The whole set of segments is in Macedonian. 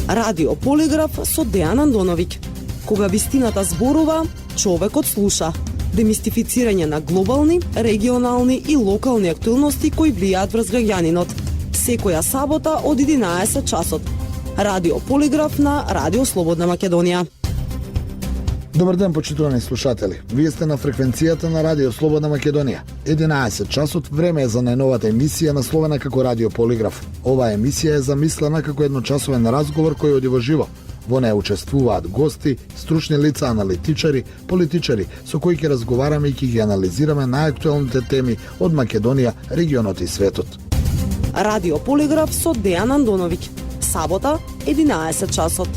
Радио Полиграф со Дејан Андоновиќ. Кога вистината зборува, човекот слуша. Демистифицирање на глобални, регионални и локални актуелности кои влијаат врз граѓанинот. Секоја сабота од 11 часот. Радио Полиграф на Радио Слободна Македонија. Добар ден, почитувани слушатели. Вие сте на фреквенцијата на Радио Слободна Македонија. 11 часот, време е за најновата емисија насловена како Радио Полиграф. Оваа емисија е замислена како едночасовен разговор кој оди во живо. Во неја учествуваат гости, стручни лица, аналитичари, политичари, со кои ќе разговараме и ќе ги анализираме најактуелните теми од Македонија, регионот и светот. Радио Полиграф со Дејан Андоновиќ. Сабота, 11 часот.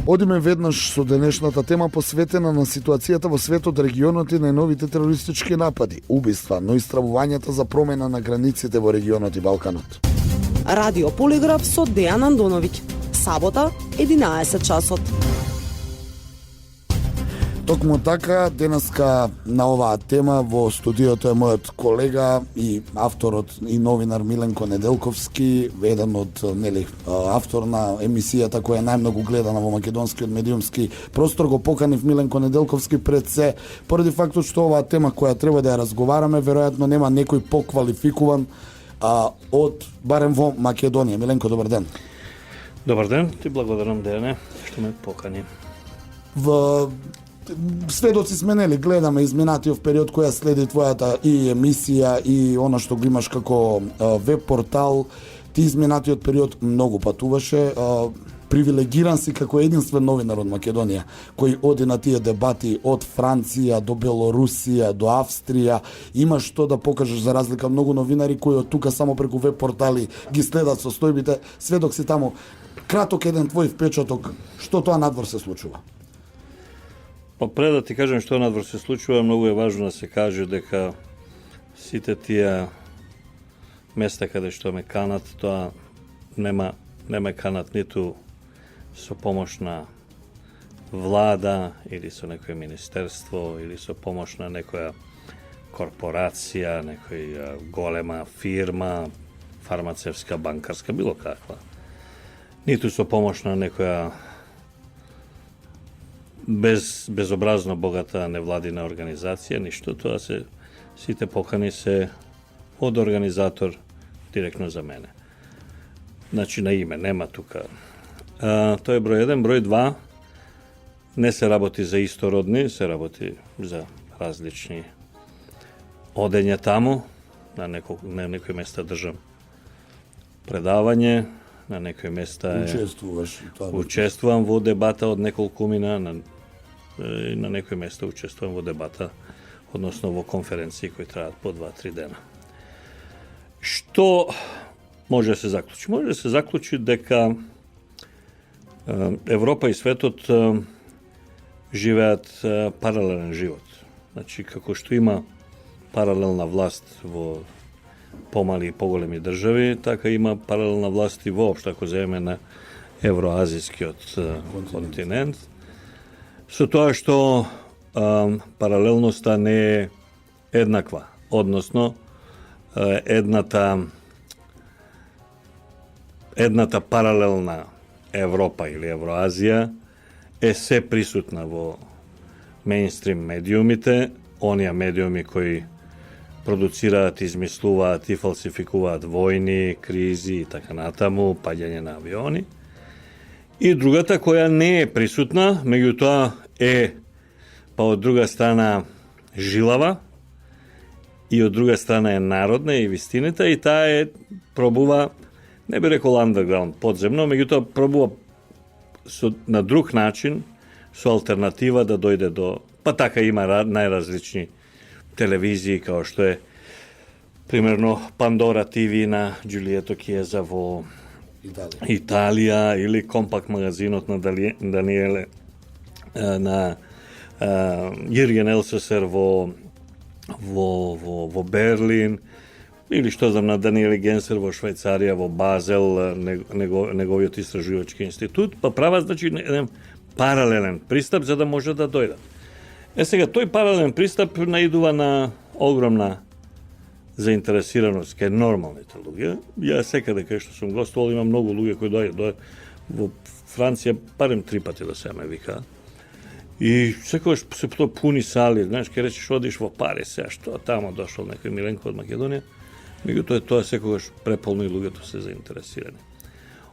Одиме веднаш со денешната тема посветена на ситуацијата во светот, регионот и најновите терористички напади, убиства, но и стравувањата за промена на границите во регионот и Балканот. Радио Полиграф со Дејан Андоновиќ. Сабота, 11 часот. Токму така, денеска на оваа тема во студиото е мојот колега и авторот и новинар Миленко Неделковски, еден од автор на емисијата која е најмногу гледана во македонскиот медиумски простор. Го поканив Миленко Неделковски пред се поради фактот што оваа тема која треба да ја разговараме, веројатно нема некој поквалификуван од барем во Македонија. Миленко, добар ден. Добар ден, ти благодарам, Дејане, што ме покани. Сведоци сме, гледаме изминатиот период која следи твојата и емисија и она што го имаш како веб портал. Ти изминатиот период многу патуваше, привилегиран си како единствен новинар од Македонија, кој оди на тие дебати од Франција до Белорусија, до Австрија. Имаш што да покажеш за разлика многу новинари кои од тука само преку веб портали ги следат состојбите. Сведок си таму. Краток еден твој впечаток, што тоа надвор се случува? Па пред да ти кажем што надвор се случува, многу е важно да се каже дека сите тие места каде што ме канат, тоа нема канат ниту со помош на влада или со некој министерство или со помош на некоја корпорација, некоја голема фирма, фармацевска, банкарска, било каква. Ниту со помош на некоја безобразно богата невладина организација, ништо. Тоа се сите покани се од организатор директно за мене. Значи на име, нема тука. Тоа е број 1, број 2. Не се работи за истородни, се работи за различни одења таму. На некој места држам предавање, на некој места учествувам во дебата од неколку мина, на некој места учествувам во дебата, односно во конференции кои траат по 2-3 дена. Што може да се заклучи? Може да се заклучи дека Европа и светот живеат паралелен живот. Значи, како што има паралелна власт во помали и поголеми држави, така има паралелна власт и воопшто, ако земеме на евроазискиот континент. Со тоа што паралелноста не е еднаква, односно едната паралелна Европа или Евроазија е се присутна во мејнстрим медиумите, оние медиуми кои продуцираат, измислуваат и фалсификуваат војни, кризи и така натаму, паѓање на авиони. И другата која не е присутна, меѓутоа е па од друга страна жилава и од друга страна е народна и вистината, и таа е пробува, не би рекол underground, подземно, меѓутоа пробува на друг начин, со алтернатива да дојде до... Па така има најразлични телевизии, као што е примерно Пандора ТВ на Џулието Киеза во Италија, или Компакт магазинот на Даниеле на Јирген Елсесер во Берлин, или што знам на Даниели Генсер во Швајцарија, во Базел, неговиот истражувачки институт, па прават, значи, еден паралелен пристап за да може да дојдат. Сега, тој паралелен пристап наидува на огромна заинтересираност кај нормалните луѓе. Ја секаде кај што сум гостувал има многу луѓе кои доаѓаат во Франција барем 3 пати да се ме вика. И секогаш се тоа пуни сали, знаеш, ке речеш одиш во Париз, што тамо дошол некој Миленко од Македонија, меѓутоа тоа секогаш преполно и луѓето се заинтересирани.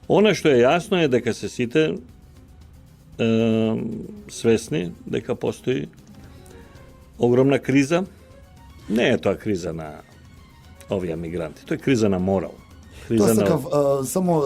Она што е јасно е дека се сите свесни дека постои огромна криза. Не е тоа криза на овие мигранти, тоа е криза на морал. Тоа сакав, само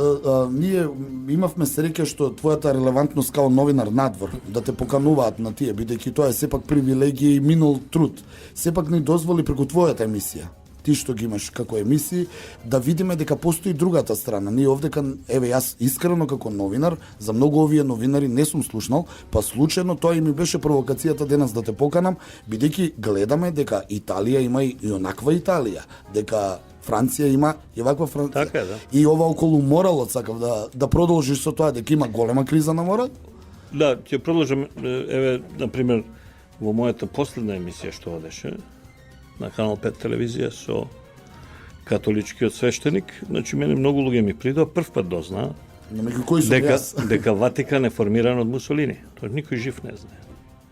ние имавме среќа што твојата релевантност као новинар надвор, да те покануваат на тие, бидејќи тоа е сепак привилегија и минул труд. Сепак ни дозволи преку твојата емисија, ти што ги имаш како емисии, да видиме дека постои другата страна. Ние овдека, еве јас искрено како новинар, за многу овие новинари не сум слушнал, па случајно тоа и ми беше провокацијата денес да те поканам, бидејќи гледаме дека Италија има и онаква Италија, дека Франција има и ваква Франција. Така е, да. И ова околу моралот сакав да продолжиш со тоа дека има голема криза на морал? Да, ќе продолжам, еве, например, во мојата последна емисија што одеше на Канал 5 телевизија со католичкиот свештеник, значи мене многу луѓе ми придоа прв пат дознаа дека Ватикан е формиран од Мусолини. Тоа никој жив не знае.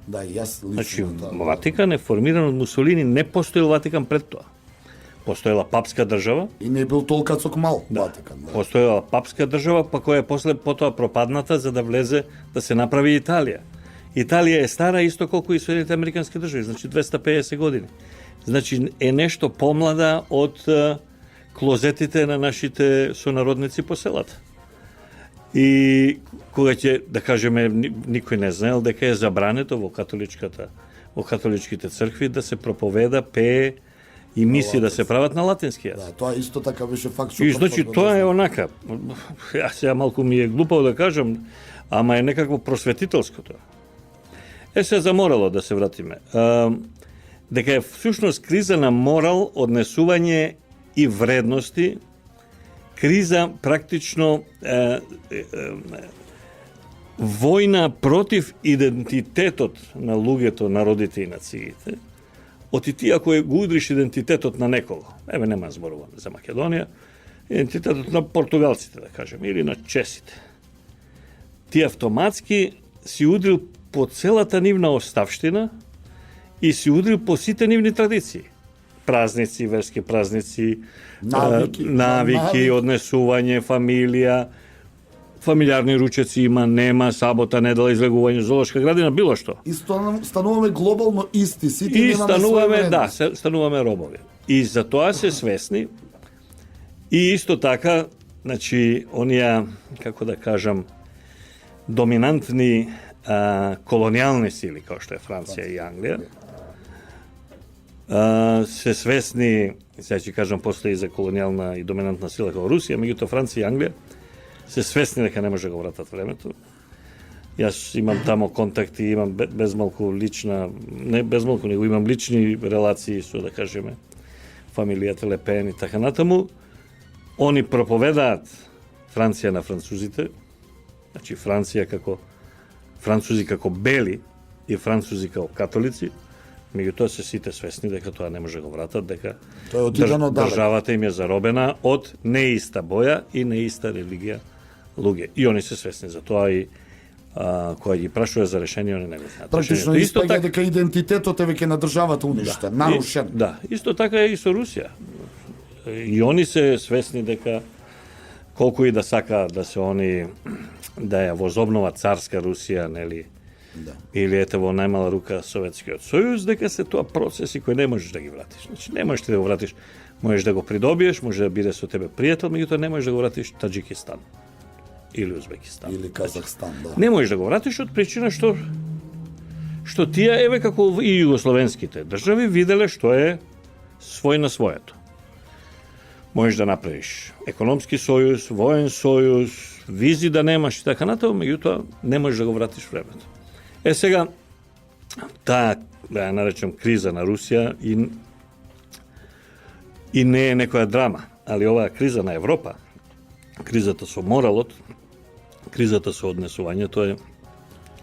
Да, и јас лично. Значи, Ватикан е формиран од Мусолини, не постоел Ватикан пред тоа. Постоела папска држава. И не бил толкацок мал Ватикан. Да. Постоела папска држава, па која е после потоа пропадната за да влезе да се направи Италија. Италија е стара исто колку и Соединетите американски држави, значи 250 години. Значи е нешто помлада од клозетите на нашите сонародници по селата. И кога ќе, да кажеме, никој не знаел дека е забрането во католичките цркви да се проповеда, пее и миси да се прават на латински јазик. Да, тоа исто така беше факт И значи тоа е онака. Јас сега малку ми е глупаво да кажам, ама е некако просветителско тоа. Се за морало да се вратиме. Дека е всушност криза на морал, однесување и вредности, криза практично војна против идентитетот на луѓето, народите и нациите. Оти ти ако го удриш идентитетот на некого, еве нема зборуваме за Македонија, идентитетот на португалците, да кажем, или на чесите, ти автоматски си удрил по целата нивна оставштина и си удрил по сите нивни традиции. Празници, верски празници, навики, однесување, фамилија, фамилиарни ручеци има, нема, сабота, недела, излегување, зоолошка градина, било што. И стануваме глобално исти, сите и немаме стануваме, да, стануваме робови. И за тоа се свесни. И исто така, значи, оние, како да кажам, доминантни колонијални сили, како што е Франција и Англија, се свесни, сега ќе кажам после и за колонијална и доминантна сила како Русија, меѓутоа Франција и Англија, се свесни дека не може да го вратат времето. Јас имам тамо контакти, имам безмалку лична, не безмалку, него имам лични релации со, да кажеме, фамилијата Ле Пен и така натаму. Они проповедаат Франција на французите, значи французи како бели и французи како католици, меѓутоа се сите свесни дека тоа не може да го вратат, дека државата им е заробена од неиста боја и неиста религија луѓе. И они се свесни за тоа и која ги прашува за решение, они не го знаат. Практично испаѓа дека идентитетот е веќе на државата уништен, нарушен. Да, исто така е и со Русија. И они се свесни дека колку и да сака да се они да ја возобнова царска Русија, нели? Да. Или ете во најмала рука Советскиот сојуз, дека се тоа процеси кои не можеш да ги вратиш. Значи не можеш да го вратиш, можеш да го придобиеш, може да биде со тебе пријател, меѓутоа не можеш да го вратиш Таџикистан или Узбекистан или Казахстан, да. Не можеш да го вратиш од причина што тие еве како и југословенските држави виделе што е свој на своето. Можеш да направиш економски сојуз, воен сојуз, визи да немаш и така натаму, меѓутоа не можеш да го вратиш времето. Сега, таа, да ја наречем, криза на Русија и не е некоја драма, али оваа криза на Европа, кризата со моралот, кризата со однесувањето е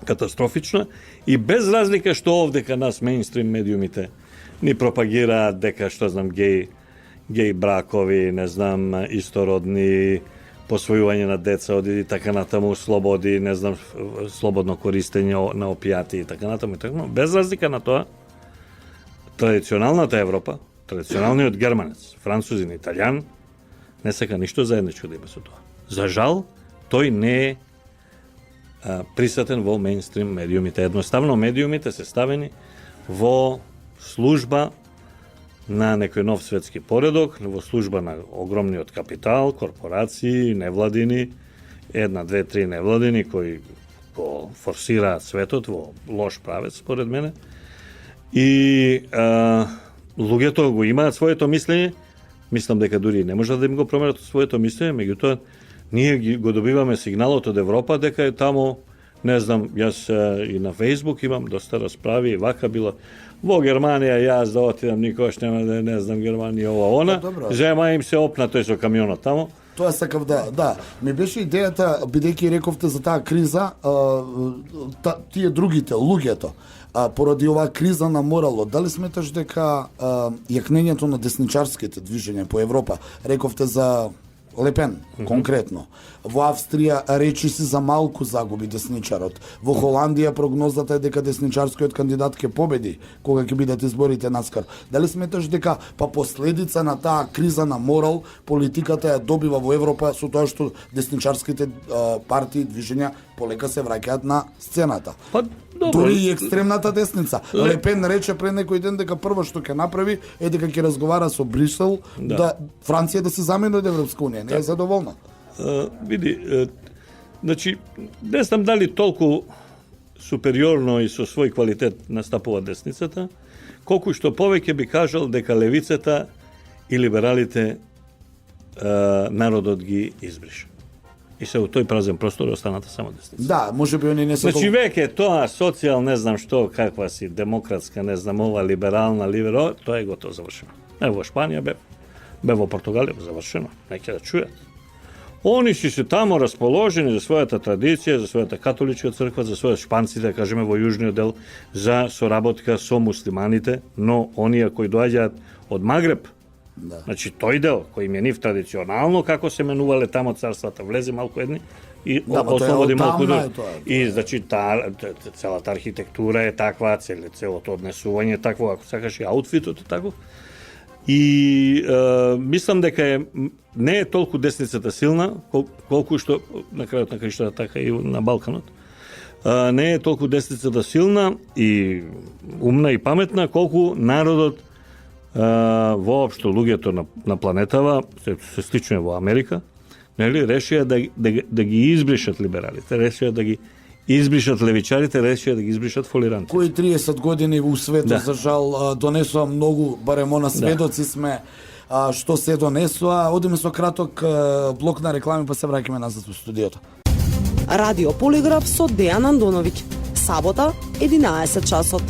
катастрофична и без разлика што овдека нас мејнстрим медиумите ни пропагираат дека, што знам, геј бракови, не знам, истородни, посвојување на деца и така натаму, слободи, не знам, слободно користење на опијати и така натаму и така натаму. Без разлика на тоа, традиционалната Европа, традиционалниот германец, французин, италијан, не сака ништо заедничко да има со тоа. За жал, тој не е присатен во мејнстрим медиумите. Едноставно, медиумите се ставени во служба на некој нов светски поредок, во служба на огромниот капитал, корпорации, невладини, 1, 2, 3 невладини кои го форсираат светот во лош правец, според мене. И луѓето го имаат своето мислење, мислам дека дури не можат да им го променат своето мислење, меѓутоа ние го добиваме сигналот од Европа дека е таму, не знам, јас и на Фейсбук имам доста расправи, вака било во Германија, јас да отидам, никогаш нема да не знам Германија, ова, она, зема им се опна тој со камионот таму. Тоа сакав да. Ми беше идејата, бидејќи рековте за таа криза, тие другите, луѓето, поради оваа криза на моралот, дали сметаш дека јакнењето на десничарските движења по Европа, рековте за Лепен, конкретно. Во Австрија речи си за малку загуби десничарот. Во Холандија прогнозата е дека десничарскиот кандидат ќе победи кога ќе бидат изборите наскар. Дали сметаш дека последица на таа криза на морал политиката ја добива во Европа со тоа што десничарските партии, движења полека се враќаат на сцената? Дури и екстремната десница. Лепен рече пред некој ден дека прво што ќе направи е дека ќе разговара со Брисел да Франција да се замени од Европска унија. Не е задоволна. Види, значи, не знам дали толку супериорно и со свој квалитет настапува десницата, колку што повеќе би кажал дека левицата и либералите народот ги избриша. И се во тој празен простор останата само десница. Да, можеби они не се... Значи веќе тоа социјал, не знам што, каква си, демократска, не знам ова, либерална, тоа е готово завршено. Во Шпанија бе во Португалија завршено, неќе да чујат. Они си се тамо расположени за својата традиција, за својата католичка црква, за својот шпанците, кажеме во јужниот дел, за соработка со муслиманите, но оние кои доаѓаат од Магреб, значи тој дел кој им е нив традиционално како се менувале тамо царствата, влезе малку едни и ослободи малку други. И значи целата архитектура е таква, целото однесување е такво, ако сакаш и аутфитот е таков. И мислам дека не е толку десницата силна, колку што на крајот на краиштата така и на Балканот. Не е толку десницата силна и умна и паметна, колку народот воопшто луѓето на планетава, се слично е во Америка, нели, решија да ги избришат либералите, решија да ги избришат левичарите, решија да ги избришат фолирантите. Кои 30 години у светот, за жал, донесува многу, барем она сведоци сме, што се донесува. Одиме со краток блок на реклами, па се враќаме назад во студиото. Радио Полиграф со Дејан Андоновиќ. Сабота, 11 часот.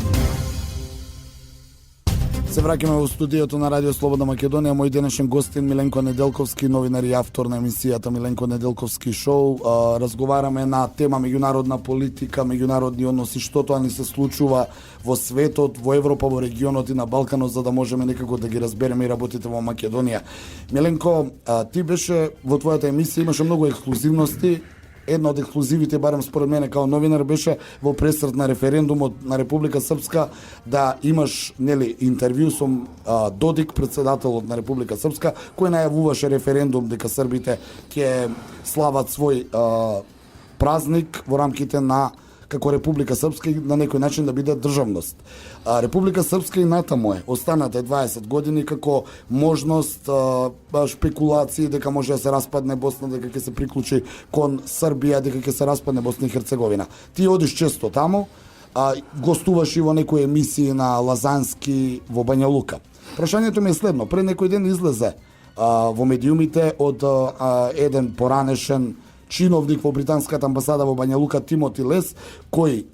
Се враќаме во студиото на Радио Слободна Македонија. Мој денешен гостин Миленко Неделковски, новинар и автор на емисијата Миленко Неделковски шоу. Разговараме на тема меѓународна политика, меѓународни односи, што тоа ни се случува во светот, во Европа, во регионот и на Балканот, за да можеме некако да ги разбереме и работите во Македонија. Миленко, ти беше во твојата емисија, имаше многу ексклузивности. Една од ексклузивите, барем според мене као новинар, беше во пресрет на референдумот на Република Српска да имаш, нели, интервју со Додик, председателот на Република Српска, кој најавуваше референдум дека србите ќе слават свој празник во рамките на како Република Српска и на некој начин да биде државност. Република Српска и натаму е останата 20 години како можност, шпекулации дека може да се распадне Босна, дека ќе се приклучи кон Србија, дека ќе се распадне Босна и Херцеговина. Ти одиш често таму, гостуваш и во некои емисии на Лазански во Бања Лука. Прашањето ми е следно. Пред некој ден излезе во медиумите од еден поранешен чиновник во британската амбасада во Бања Лука, Тимоти Лес, кој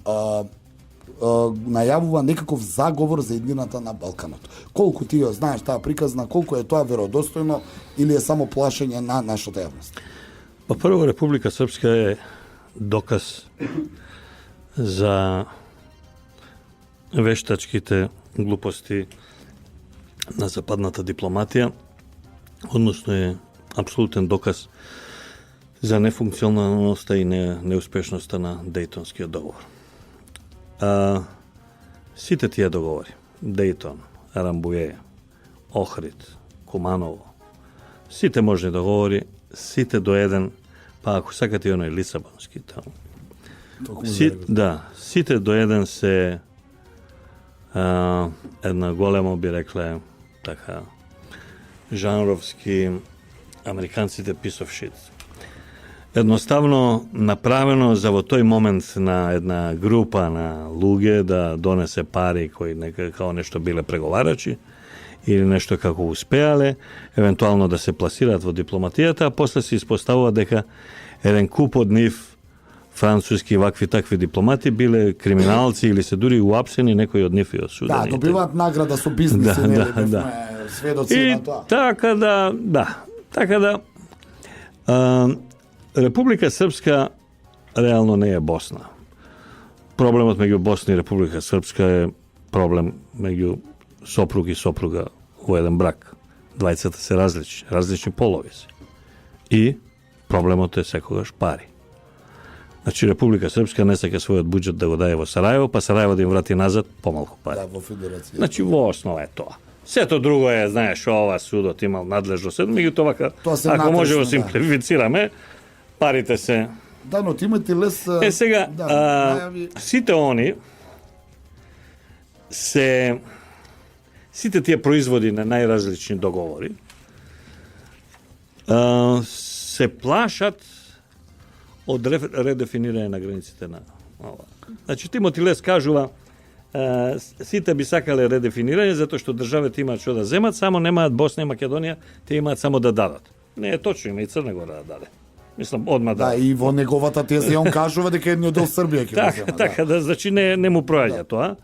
најавува некаков заговор за еднината на Балканот. Колку ти ја знаеш таа приказна, колку е тоа веродостојно или е само плашење на нашата јавност? Па прво, Република Српска е доказ за вештачките глупости на западната дипломатија односно е апсолутен доказ за нефункционалноста и неуспешноста на Дејтонскиот договор. Сите тие договори, Дејтон, Рамбује, Охрид, Куманово, сите можни договори, сите до еден, па ако сакате и оној Лисабонски таму. Сите до еден се една големо, би рекле, така, жанровски, американците piece of shit. Едноставно направено за во тој момент на една група на луѓе да донесе пари кои као нешто биле преговарачи или нешто како успеале, евентуално да се пласираат во дипломатијата, а после се испоставува дека еден куп од нив француски вакви такви дипломати биле криминалци или се дури уапсени, некои од нив и осудени. Да, добиваат награда со бизниси, нели, сведоци на тоа. Така да, Република Српска реално не е Босна. Проблемот меѓу Босна и Република Српска е проблем меѓу сопруг и сопруга во еден брак. Двајцата се различни полови се. И проблемот е секогаш пари. Значи Република Српска не сака својот буџет да го даде во Сарајево, па Сарајево да им врати назад помалку пари. Да, во федерација. Значи во основа е тоа. Сето друго е, знаеш, ова судот имал надлежност, меѓутоа ако може да симплифицираме, парите се... Да, но ти имате лес... сега, сите они сите тие производи на најразлични договори се плашат од редефинирање на границите на ова. Значи, Тимоти Лес кажува сите би сакале редефинирање затоа што државите имаат што да земат, само немаат Босна и Македонија, те имаат само да дадат. Не е точно, има и Црна Гора да даде. Мислам, одма да. Да, и во неговата теза он кажува дека едниот дел Србија ќе го зема. Така, значи не му проаѓа тоа.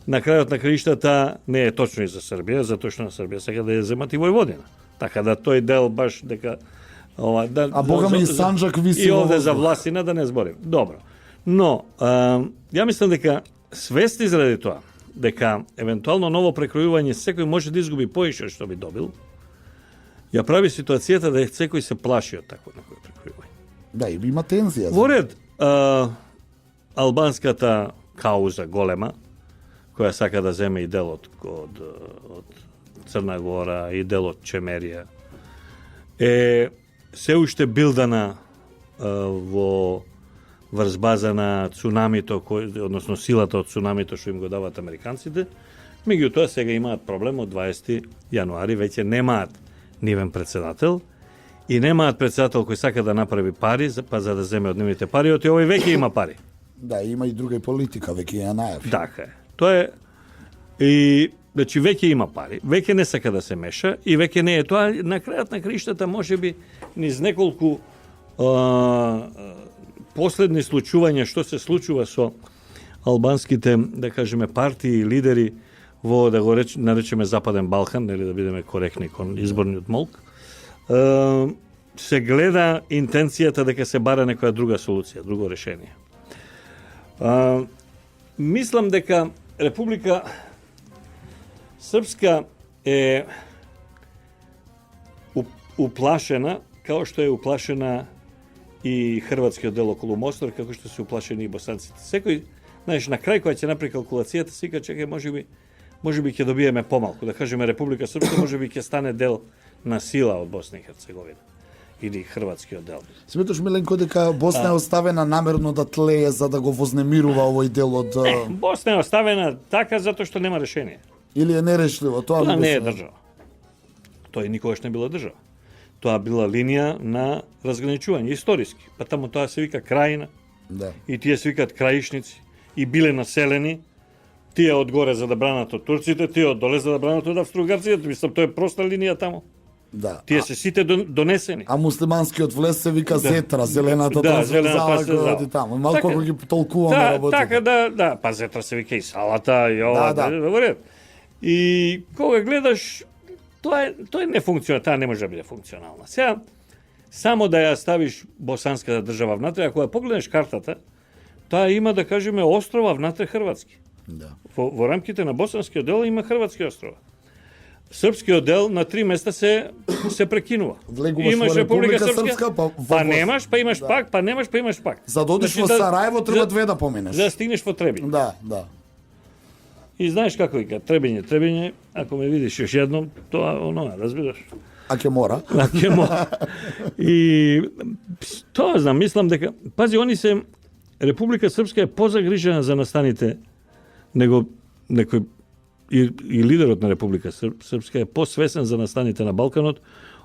На крајот на краиштата не е точно и за Србија, затоа што на Србија сака да ја земат и Војводина. Така да тој дел баш дека а богаме и Санџак виси и овде за властина да не зборим. Добро. Но ја мислам дека свести заради тоа дека евентуално ново прекројување секој може да изгуби поише што би добил, ја прави ситуацијата да секој се плаши од такво некој прекројување. Да, и има тензија. Во ред, албанската кауза голема, која сака да земе и дел од Црна Гора и дел од Чемерија, е се уште билдана во врз база на цунамито, односно силата од цунамито што им го даваат американците. Меѓутоа сега имаат проблем од 20 јануари, веќе немаат нивен председател и немаат председател кој сака да направи пари, па за да земе од нивните пари, оти овој веќе има пари. Да, има и друга политика, веќе ја најави. Така е. Тоа е и значи веќе има пари, веќе не сака да се меша и веќе не е тоа на крајот на краиштата можеби низ неколку последни случувања што се случува со албанските, да кажеме, партии и лидери во, да го наречеме Западен Балкан, нели да бидеме коректни кон изборниот молк, се гледа интенцијата дека се бара некоја друга солуција, друго решение. Мислам дека Република Српска е уплашена, као што е уплашена и хрватскиот дел околу Мостар, како што се уплашени и босанците. Секој, знаеш, на крај кога ќе направи калкулацијата, сика чекај, можеби ќе добиеме помалку, да кажеме Република Српска можеби ќе стане дел на сила од Босна и Херцеговина или хрватскиот дел. Сметаш, Миленко, дека Босна е оставена намерно да тлее за да го вознемирува овој дел од... Босна е оставена така затоа што нема решение. Или е нерешливо? Тоа не е држава. Тоа никогаш не била држава. Тоа била линија на разграничување, историски. Па таму тоа се вика крајина, да. И тие се викаат краишници, и биле населени, тие одгоре за да бранат од турците, тие оддоле за да бранат од австро-угарците, мислам, тоа е проста линија таму. Да. Тие се сите донесени. А муслиманскиот влез се вика Зетра, зелената трансверзала која таму. Малку ако ги толкуваме работите. Така, да, па Зетра се вика и салата, и ова, да. И кога гледаш, тоа не функционира, таа не може да биде функционална. Сега, само да ја ставиш босанската држава внатре, ако ја погледнеш картата, таа има, да кажеме, острова внатре хрватски. Да. Во рамките на босанскиот дел има хрватски острова. Српскиот дел на 3 места се прекинува. Влегуваш во Република Српска, па па немаш, па имаш пак, па немаш, па имаш пак. За да одиш во Сараево треба 2 да поминеш. За да стигнеш во Требиње. Да. И знаеш како вика, Требиње, ако ме видиш još едном, тоа оно, разбираш. А ќе мора. И тоа знам, мислам дека пази, Република Српска е позагрижена за настаните него некој и лидерот на Република Српска е посвесен за настаните на Балканот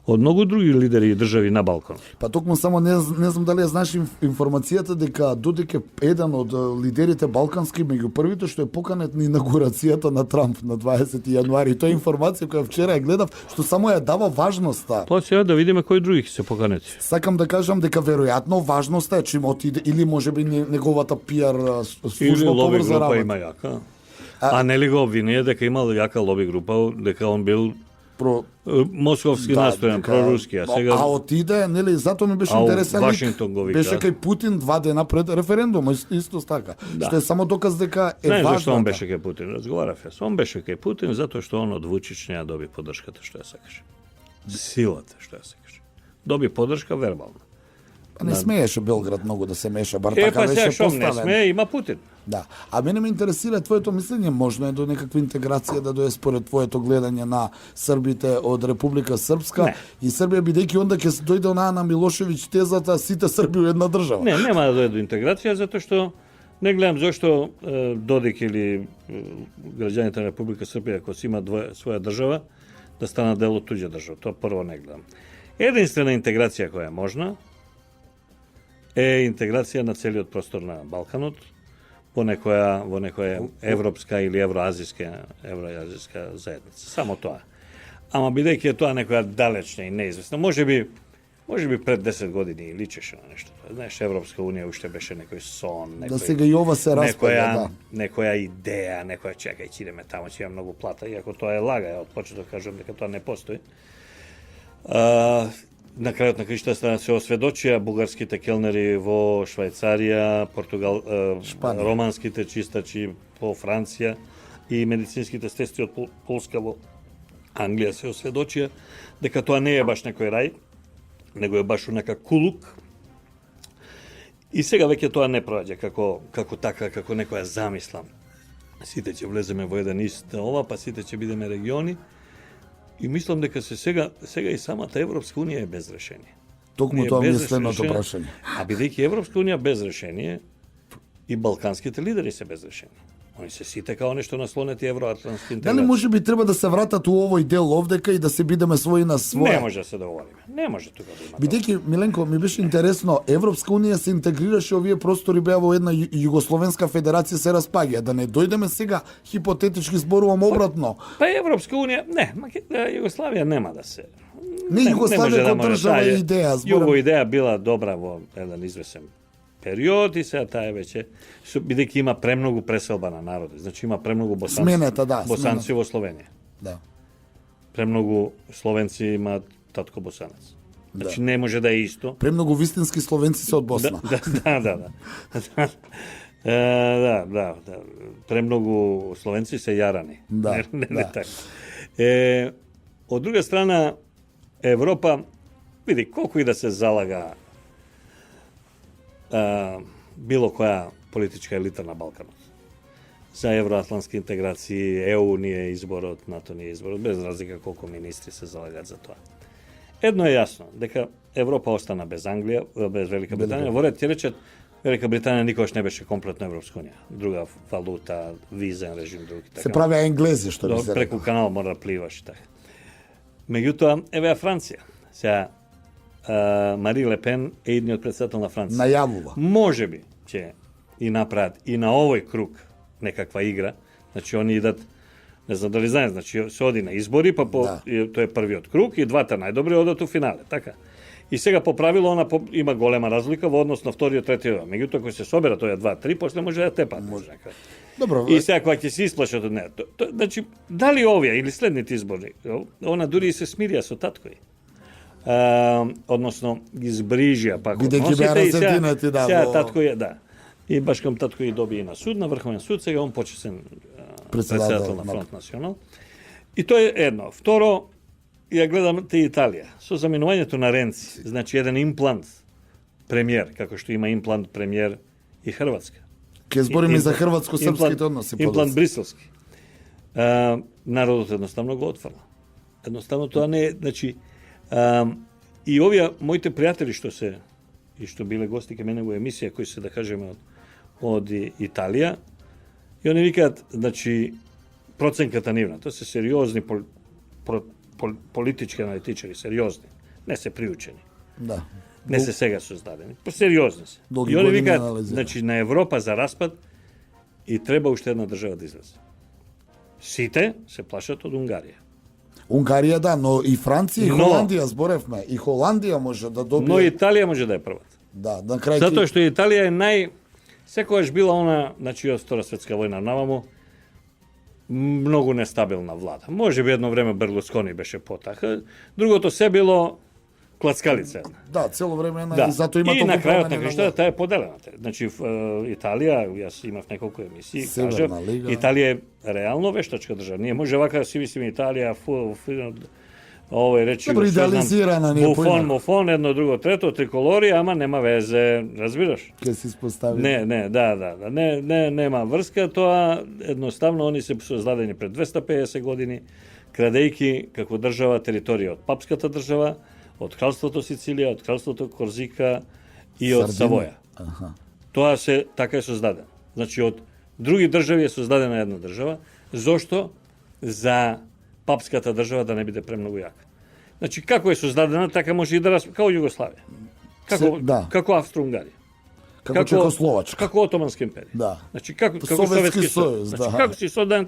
од многу други лидери и држави на Балканот. Па токму само не знам дали ја знаеш информацијата дека додека еден од лидерите балкански меѓу првите што е поканет на инаугурацијата на Трамп на 20 јануари. Тоа е информација која вчера ја гледав, што само ја дава важноста. Па сега да видиме кои други ќе се поканети. Сакам да кажам дека веројатно важноста е чим отиде или можеби неговата пиар служба побрза работа. Има јака. А нели го обвинија дека имал јака лоби група, дека он бил московски настојан, проруски, а сега... А отиде, нели, затоа ми беше интересен Вашингтон го вика. Беше кај Путин 2 дена пред референдумот, исто така. Да. Што е само доказ дека е важно. важно. Зашто он беше кај Путин? Разговарав јас. Он беше кај Путин затоа што он од Вучич не ја доби поддршката што ја сакаше. Силата што ја сакаше. Доби поддршка вербална. Не смееше Белград многу да се меша, бар така така беше поставен. Не смее, има Путин. Да. А мене ме интересира твоето мислење, можно е до некаква интеграција да дое според твоето гледање на србите од Република Српска не. И Србија бидејќи онда ќе дојде онаа на Милошевиќ тезата сите срби у една држава. Не, нема да дојде до интеграција затоа што не гледам зашто Додик или граѓаните на Република Србија ако си има своја држава да станат дел од туѓа држава. Тоа прво не гледам. Единствена интеграција која е можна е интеграција на целиот простор на Балканот во некоја европска или евроазиска заедница. Само тоа. Ама бидејќи е тоа некоја далечна и неизвестна, можеби пред 10 години личеше на нешто. Знаеш, Европска унија уште беше некој сон, да сега и ова се распаѓа, некоја идеја, некоја чекај, ќе идеме таму, ќе имам многу плата, иако тоа е лага, ја од почеток кажам дека тоа не постои. На крајот на крајштата се осведочија бугарските келнери во Швајцарија, романските чистачи по Франција и медицинските сестри од Полска во Англија се осведочија дека тоа не е баш некој рај, него е баш нека кулук. И сега веќе тоа не проаѓа како некоја замисла. Сите ќе влеземе во еден ист ова, па сите ќе бидеме региони. И мислам дека сега и самата Европска унија е без решение. Токму тоа ми е следното прашање. А бидејќи Европска унија без решение, и балканските лидери се без решение. Они се сите као нешто наслонети евроатлантски интеграција. Дали можеби треба да се вратат у овој дел овдека и да се бидеме свој на свој? Не може да се договориме. Не може тука да има. Бидејќи Миленко ми беше интересно, Европска унија се интегрираше, овие простори беа во една југословенска федерација се распаѓа, да не дојдеме сега хипотетички зборувам обратно. Па Европска унија, не, Југославија нема да се. Не Југославија како држава е идеја, зборам. Југо идеја била добра во еден извесен период и сега таа веќе бидејќи има премногу преселба на народи, значи има премногу босанци во Словенија. Да. Премногу словенци имаат татко босанец. Значи не може да е исто. Премногу вистински словенци се од Босна. Да. Премногу словенци се јарани. Не така. Од друга страна Европа види колку и да се залага било која политичка елита на Балканот за евроатлантски интеграции, ЕУ ни е изборот, НАТО ни е изборот, без разлика колку министри се залагат за тоа. Едно е јасно, дека Европа остана без Англија, без Велика Британија. Во ред ќе речат, Велика Британија никогаш не беше комплетно Европска унија. Друга валута, визен режим, други така. Се правеа енглези, што би се преку канал мора да пливаш и така. Меѓутоа, еве Франција. Сега Мари Лепен е едниот председател на Франција. Најавува. Можеби ќе и направат и на овој круг некаква игра. Значи они идат, не знам дали знаеш, значи се оди на избори, па тоа е првиот круг и двата најдобри одат у финале, така. И сега по правило има голема разлика во однос на вториот, третиот. Меѓутоа кога се соберат тој 2-3, после може да тепат. Добро. И сега кога ќе се исплашат од неа. Значи дали овие или следните избори, она дури и се смирија со таткој. Односно ги збрижија пак односите и сега таткој да. И баш ком таткој доби и на суд, на Врховен суд, сега он почесен председател на Фронт Национал. И тоа е едно. Второ, ја гледам те Италија. Со заменувањето на Ренци, значи еден имплант премиер, како што има имплант премиер и Хрватска. Ке збориме за хрватско-српските односи. Имплант бриселски. Народот едноставно го отфрла. Едноставно тоа не е, значи, и овие моите пријатели што биле гости ке мене во емисија, кои се, да кажеме, од Италија, и они викаат, значи, проценката нивна, тоа се сериозни политички аналитичари, сериозни, не се приучени. Да. Не се сега создадени, сериозни се. И они викаат, значи, на Европа за распад и треба уште една држава да излезе. Сите се плашат од Унгарија. Унгарија да, но и Франција и Холандија зборевме. И Холандија може да добие. Но Италија може да е првата. Да, на крај. Затоа што Италија е секогаш била она, значи од Втора светска војна наваму, многу нестабилна влада. Може би едно време Берлускони беше потаха, другото се било клацкалица. Да, цело време да. И затоа има и толку на крајот на крајштата таа е поделена. Значи Италија, јас имав неколку емисии, кажав, Италија е реално вештачка држава. Ние може вака да си мислиме Италија овој речи идеализирана не Буфон, едно друго трето, триколори, ама нема везе, разбираш? Ке се испостави. Не, нема врска, тоа едноставно они се создадени пред 250 години, крадејки како држава територија од папската држава, од кралството Сицилија, од кралството Корзика и од Савоја. Тоа се така е создадено. Значи од други држави е создадена една држава, зошто за папската држава да не биде премногу јака. Значи како е создадена, така може и да како Југославија. Како Австро-Унгарија. Како Чехословачка. Како Отоманска империја. Да. Значи како Советски сојуз, значи како си создаден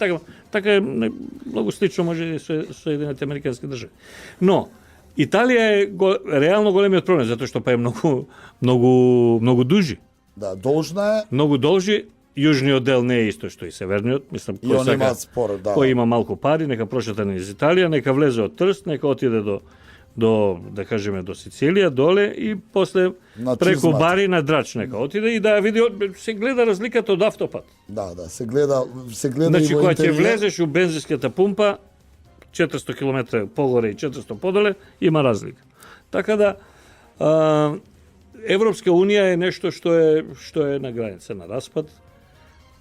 така е многу слично може и со Соединетите американски држави. Но Италија е реално големиот проблем затоа што па е многу дужи. Да, должна е. Многу должи. Јужниот дел не е исто што и северниот, мислам, кој има малку пари, нека прошета низ Италија, нека влезе од Трст, нека отиде до да кажеме до Сицилија доле и после преку Бари на Драч нека отиде и да види, се гледа разликата од автопат. Да, се гледа значи, кога ќе влезеш у бензинската пумпа 400 км погоре и 400 подоле, има разлика. Така да Европска унија е нешто што е на граница на распад.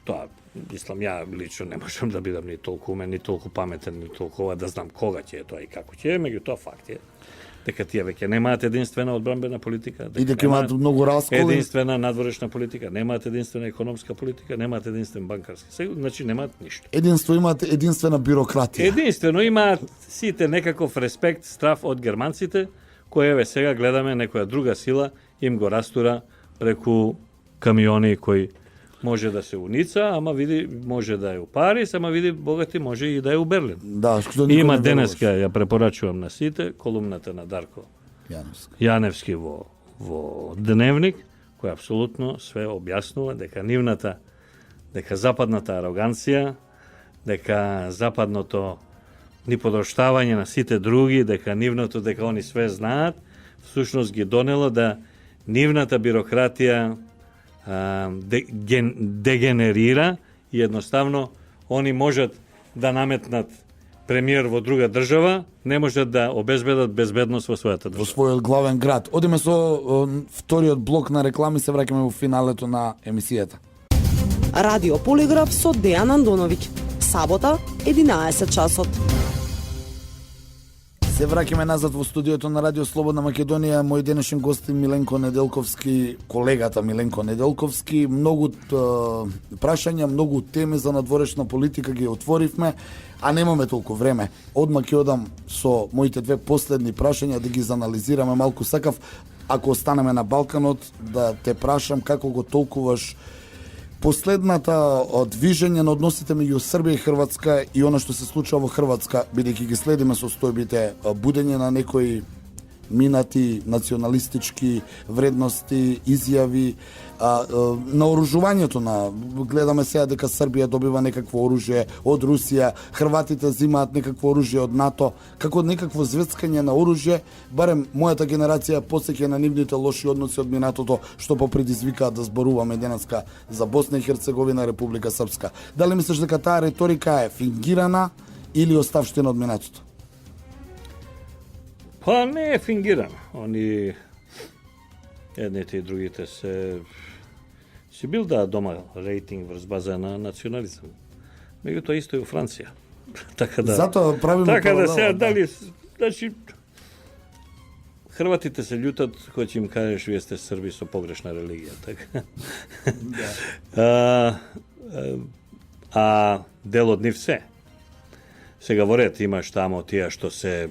Тоа, мислам, ја лично не можам да бидам ни толку умен, ни толку паметен, ни толку да знам кога ќе е тоа и како ќе е, меѓутоа факт е дека тие веќе немаат единствена одбранбена политика, дека имаат многу расколи, единствена надворешна политика, немаат единствена економска политика, немаат единствен банкарски, значи немаат ништо. Единство имаат единствена бирократија. Единствено имаат сите некаков респект, страв од германците, кои еве сега гледаме некоја друга сила им го растура преку камиони кои може да се уница, ама види може да е у Париз, ама види богати може и да е у Берлин. Да, има денеска, ја препорачувам на сите, колумната на Дарко Јаневски во Дневник, која апсолутно све објаснува дека западната ароганција, дека западното ниподоштавање на сите други, дека дека они све знаат, всушност ги донело да нивната бирократија дегенерира и едноставно они можат да наметнат премиер во друга држава, не можат да обезбедат безбедност во својата држава. Во својот главен град. Одиме со вториот блок на реклами, се враќаме во финалето на емисијата. Радио Полиграф со Дејан Андоновиќ. Сабота, 11 часот. Се враќаме назад во студиото на Радио Слободна Македонија. Мој денешен гост е Миленко Неделковски, колегата Миленко Неделковски. Многу прашања, многу теми за надворешна политика ги отворивме, а немаме толку време. Одма ќе одам со моите две последни прашања да ги заанализираме малку. Сакав, ако останеме на Балканот, да те прашам како го толкуваш последната движење на односите меѓу Србија и Хрватска и она што се случува во Хрватска, бидејќи ги следиме состојбите, будење на некои минати националистички вредности, изјави, наоружувањето гледаме сега дека Србија добива некакво оружје од Русија, Хрватите взимаат некакво оружје од НАТО, како некакво звецкање на оружје, барем мојата генерација посеќа на нивните лоши односи од минатото, што попредизвикаат да зборуваме денеска за Босна и Херцеговина, Република Српска. Дали мислиш дека таа реторика е фингирана или оставштина од минатото? Па не е фингирано. Они едните и другите си бил да дома рейтинг врз база на национализам. Меѓутоа исто и у Франција. Така да. Затоа правиме така да паралела, се дали значи Хрватите се љутат кога ќе им кажеш вие сте Срби со погрешна религија, така. А дел од нив се. Сега во ред имаш тамо тие што се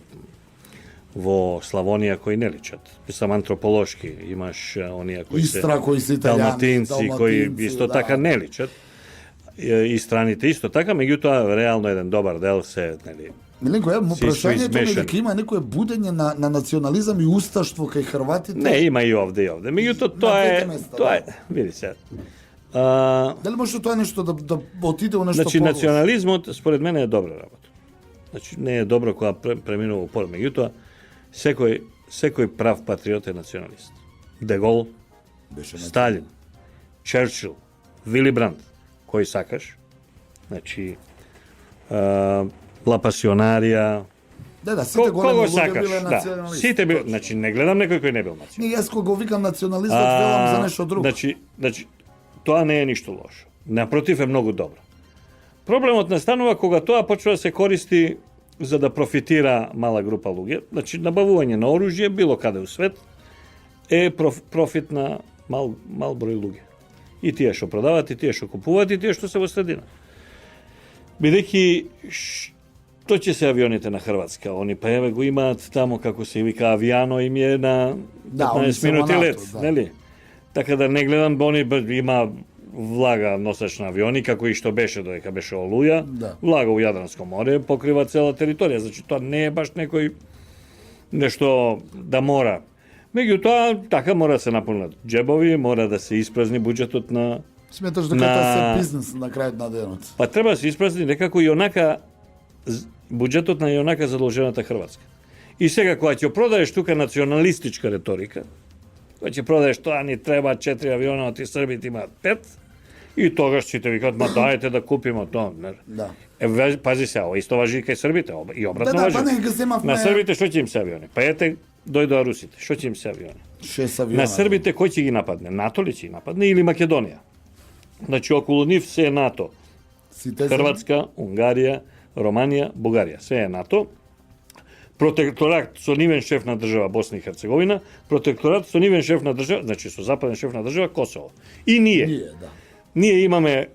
во Славонија кои не личат. Мислам антрополошки, имаш оние кои Истра, се кои се италијани, далматинци кои исто така не личат. И страните исто така, меѓутоа реално еден добар дел се, нели, Миленко, прашањето ми е измешани. дека има некое будење на национализам и усташтво кај хрватите. не има и овде и овде. Меѓутоа тоа е, види се. Дали може тоа нешто да отиде у нешто Значи поголемо? национализмот според мене е добра работа. Значи не е добро кога преминува упор, меѓутоа секој прав патриот е националист. Дегол, Беше Сталин, Черчил, Вили Бранд, кој сакаш. Значи Ла Пасионарија, Да, сите големи кого луѓе сакаш, биле да. националисти. Сите бил, значи не гледам некој кој не бил националист. Не, јас кога го викам националист, велам за нешто друго. Значи, тоа не е ништо лошо. Напротив е многу добро. Проблемот настанува кога тоа почва да се користи за да профитира мала група луѓе. Значи, набавување на оружје било каде у свет е профит на мал број луѓе. И тие што продават, и тие што купуваат, и тие што се во средина. Бидејќи што ќе се авионите на Хрватска? Они па еве го имаат тамо како се вика авијано им е на 15 минути лет, нели? Така да не гледам они има влага носач на авиони како и што беше додека беше олуја. Да. Влага у Јадранско море, покрива цела територија, значи тоа не е баш некој нешто да мора. Меѓутоа така мора да се наполнат џебови, мора да се испразни буџетот на Сметаш дека тоа се бизнес на крајот на денот. Па треба да се испразни некако и онака буџетот на и онака задолжената Хрватска. И сега кога ќе продаеш тука националистичка реторика, кога ќе продаеш тоа ни треба 4 авиона, а ти србите имаат 5, и тогаш сите викаат, ма дајте да купиме тоа. Да. Пази се, ова исто важи и кај србите, и обратно Да, важи. па нека земавме На србите што ќе им се авиони? Па ете, дојдоа русите, што ќе им се авиони? 6 авиона. На србите кој ќе ги нападне? НАТО ли ќе ги нападне или Македонија? Значи околу нив се е НАТО. Сите Хрватска, Унгарија, Романија, Бугарија. Се е НАТО. Протекторат со нивен шеф на држава Босна и Херцеговина, протекторат со нивен шеф на држава, значи со западен шеф на држава Косово. И ние. Ние имаме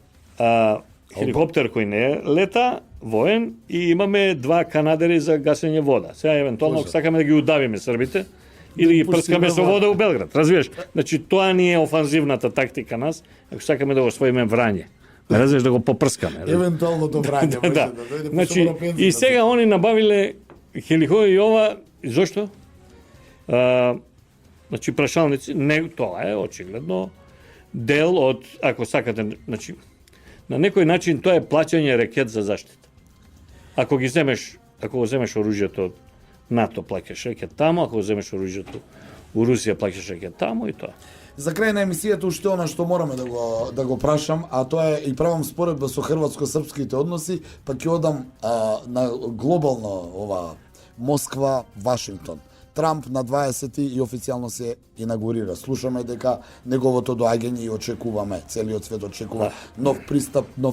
хеликоптер кој не лета, воен, и имаме 2 канадери за гасење вода. Сега евентуално сакаме да ги удавиме србите или ги прскаме со вода у Белград. Разбираш? Значи тоа ни е офанзивната тактика нас, ако сакаме да го освоиме Врање. Разбираш, да го попрскаме. Евентуално до Врање може Да. да дојде. Значи, и сега они набавиле хеликоптери и ова, зошто? Значи, прашалници, не, тоа е очигледно дел од, ако сакате, значи, на некој начин тоа е плаќање рекет за заштита. Ако го земеш оружјето од НАТО, плаќаш рекет тамо, ако го земеш оружјето у Русија, плаќаш рекет тамо и тоа. За крај на емисијата уште она што мораме да го прашам, а тоа е и правам споредба со хрватско-српските односи, па ќе одам на глобално ова Москва, Вашингтон. Трамп на 20 и официјално се инаугурира. Слушаме дека неговото доаѓање и очекуваме, целиот свет очекува нов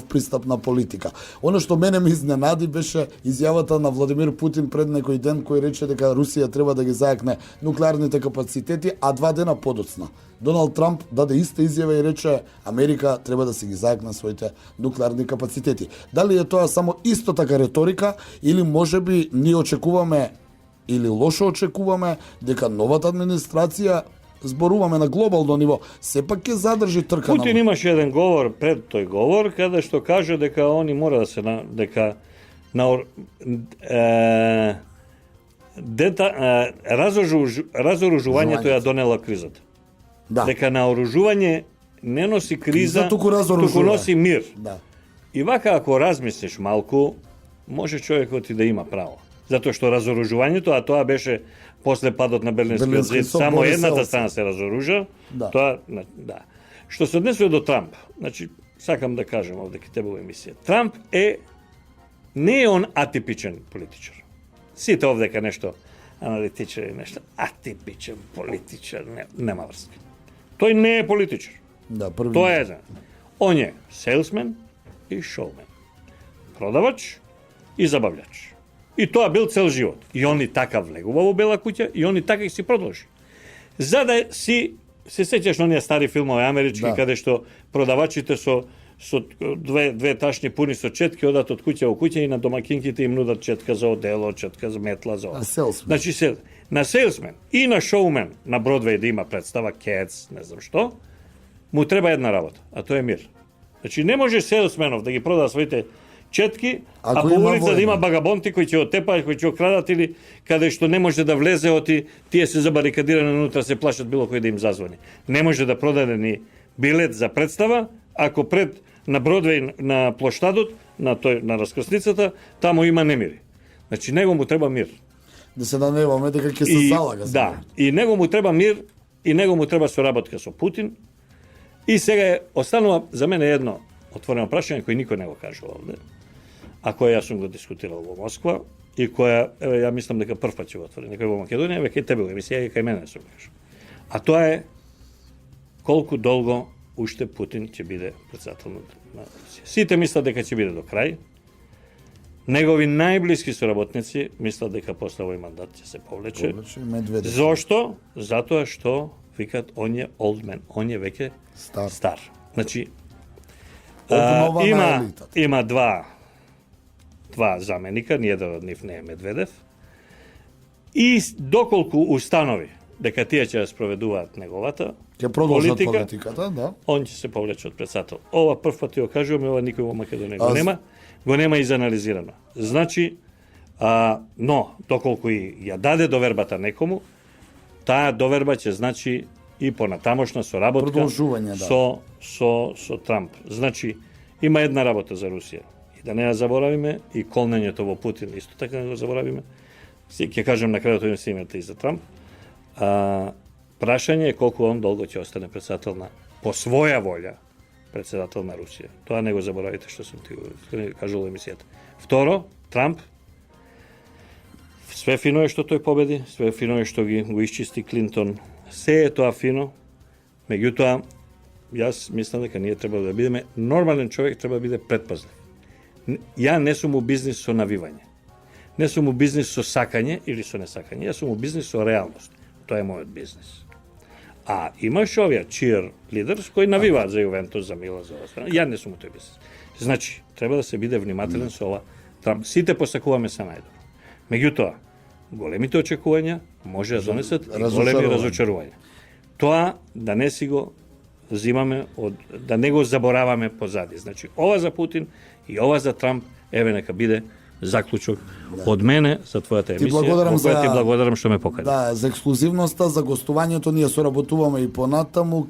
пристап на политика. Оно што мене ме изненади беше изјавата на Владимир Путин пред некој ден кој рече дека Русија треба да ги зајакне нуклеарните капацитети, а 2 дена подоцна Доналд Трамп даде иста изјава и рече Америка треба да си ги зајакне своите нуклеарни капацитети. Дали е тоа само исто така реторика или можеби ние очекуваме или лошо очекуваме дека новата администрација, зборуваме на глобално ниво, сепак ќе задржи трка на... Путин имаше еден говор пред тој говор каде што каже дека они мора да се дека разоружувањето ја донела кризата. Да. Дека наоружување не носи криза, туку носи мир. Да. И вака ако размислиш малку, може човекот и да има право. Затоа што разоружувањето, а тоа беше после падот на Берлинскиот зид, само едната страна се разоружа, тоа, да. Што се однесува до Трамп, значи, сакам да кажем овде ке тебе во емисија. Трамп е Не е он атипичен политичар. Сите овдека нешто аналитичари, нешто атипичен политичар, нема врска. Тој не е политичар. Да, први. Тоа е, он е селсмен и шоумен. Продавач и забавлjač. И тоа бил цел живот. И он и така влегува во Бела куќа и он и така и си продолжи. За да си се сеќаш на оние стари филмови амерички, да, каде што продавачите со две ташни пуни со четки одат од куќа во куќа и на домакинките им нудат четка за одело, четка за метла, за ова. Значи на селсмен и на шоумен на Бродвеј да има представа, Cats, не знам што, му треба една работа, а тоа е мир. Значи не може селсменов да ги продава своите четки, а по улица да има багабонти кои ќе отепаат, кои ќе окрадат или каде што не може да влезе оти, тие се забарикадирани внутра, се плашат било кој да им зазвони. Не може да продаде ни билет за представа, ако пред на Бродвеј на плоштадот, на раскрсницата, таму има немири. Значи него му треба мир. Да се надеваме дека ќе се залага. Да, и него му треба мир, и него му треба соработка со Путин. И сега останува за мене едно отворено прашање кој никој не го кажува овде, а која јас сум го дискутирал во Москва и која, ја мислам дека прв пат ќе го отвори некој во Македонија, веќе тебе го емисија и кај мене сум кажа. А тоа е колку долго уште Путин ќе биде претседател на Русија. Сите мислат дека ќе биде до крај. Негови најблиски соработници мислат дека после овој мандат ќе се повлече. Зошто? Затоа што викат он е old man, он е веќе стар. Значи има два заменика, ниједен од нив не е Медведев. И доколку установи дека тие ќе спроведуваат неговата политиката, да. Он ќе се повлече од претседател. Ова прв пат ја кажуваме, ова никој во Македонија го нема изанализирано. Значи, но доколку и ја даде довербата некому, таа доверба ќе значи и понатамошна соработка со Трамп. Значи, има една работа за Русија. И да не ја заборавиме, и колнењето во Путин исто така не го заборавиме. Ќе кажем на крајот овој имате и за Трамп. Прашање е колку он долго ќе остане претседател по своја волја претседател на Русија. Тоа не го заборавите што сум ти кажал во емисијата. Второ, Трамп, све фино е што тој победи, све фино е што го исчисти Клинтон, се е тоа фино, меѓутоа, јас мислам дека ние треба да бидеме, нормален човек треба да биде предпазлив. Ја не сум у бизнис со навивање. Не сум у бизнис со сакање или со несакање, јас сум у бизнис со реалност. Тоа е мојот бизнис. А имаш овие cheer leaders кои навиваат за Јувентус, за Милан, за ова. Ја не сум у тој бизнис. Значи, треба да се биде внимателен со ова. Сите посакуваме се најдобро. Меѓутоа, големите очекувања може да донесат и големи разочарувања. Тоа да не си го взимаме, да не го забораваме позади. Значи, ова за Путин и ова за Трамп, еве нека биде заклучок од мене за твојата емисија, во која ти благодарам што ме покани. Да, за ексклузивноста, за гостувањето, ние соработуваме и понатаму.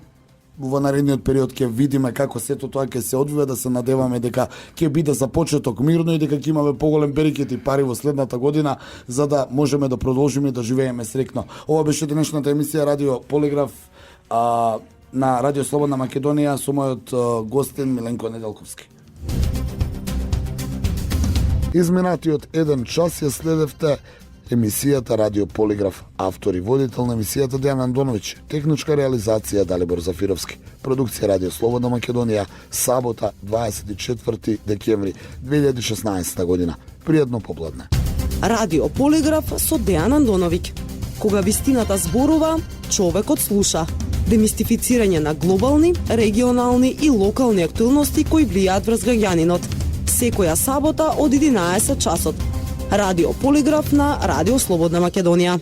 Во наредниот период ќе видиме како сето тоа ќе се одвива, да се надеваме дека ќе биде за почеток мирно и дека ќе имаме поголем берекет и пари во следната година, за да можеме да продолжиме да живееме среќно. Ова беше денешната емисија Радио Полиграф на Радио Слободна Македонија со мојот гостин Миленко Неделковски. Изминатиот еден час ја следевте емисијата Радио Полиграф. Автор и водител на емисијата Дејан Андоновиќ, техничка реализација Далибор Зафировски, продукција Радио Слободна Македонија, сабота 24 декември 2016 година. Пријатно попладне. Радио Полиграф со Дејан Андоновиќ. Кога вистината зборува, човекот слуша. Демистифицирање на глобални, регионални и локални актуелности кои влијаат врз граѓанинот. Секоја сабота од 11 часот. Радио Полиграф на Радио Слободна Македонија.